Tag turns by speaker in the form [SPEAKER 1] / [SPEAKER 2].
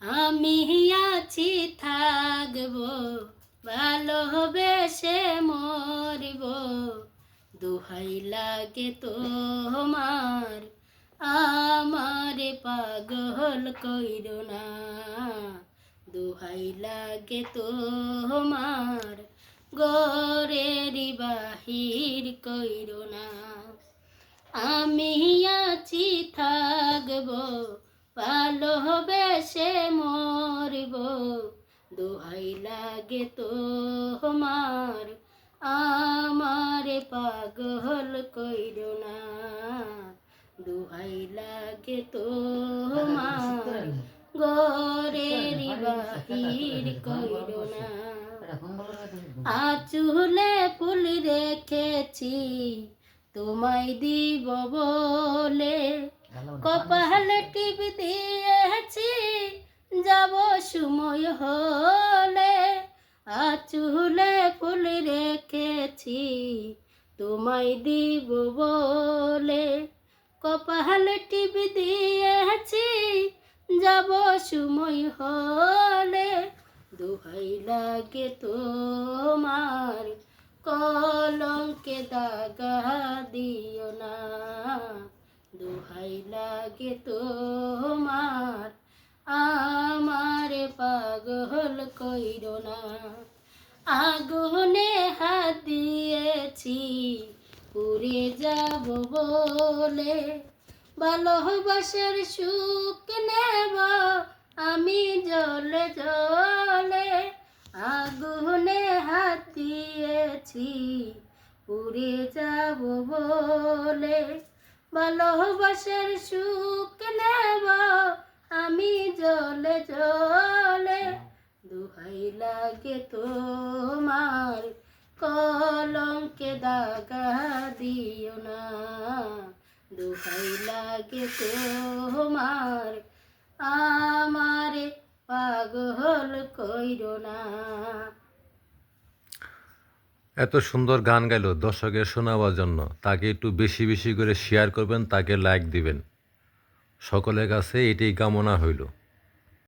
[SPEAKER 1] আমি আছি থাকব ভালোবেসে মরিব, দোহাই লাগে তোমার আমারে পাগল কইরো না, দোহাই লাগে তোমার গরের বাহির কইরো না। আমি আছি থাকব ভালোবেসে মরিব, দোহাই লাগে তোমার আমারে পাগল কইরো না, দোহাই লাগে তোমার গরের বাহির কইরো না। আচুলে ফুল রেখেছি তোমায় দিব বলে, কপালে টিপ দিয়েছি যাব সময় হলে। আচুলে ফুল রেখেছি তোমায় দিব বলে, কপালে টিপ দিয়েছি যাব সময় হলে। দোহাই লাগে তোমার কলঙ্কে দাগা দিও না, দোহাই লাগে তোমার আমারে পাগল কইরো না। আগুনে হাত দিয়েছি পুড়ে যাব বলে, ভালোবাসার সুখ নেব আমি জলে জলে। আগুনে হাত দিয়েছি পুড়ে যাব বলে, ভালোবাসার সুখ নেব আমি জলে জলে। দোহাই লাগে তোমার কলঙ্কে দাগা দিও না, দোহাই লাগে তোমার আমারে পাগল কইরো না।
[SPEAKER 2] এত সুন্দর গান গাইলো দর্শকের শোনাবার জন্য, তাকে একটু বেশি বেশি করে শেয়ার করবেন, তাকে লাইক দিবেন। সকলের কাছে এটাই কামনা হইল।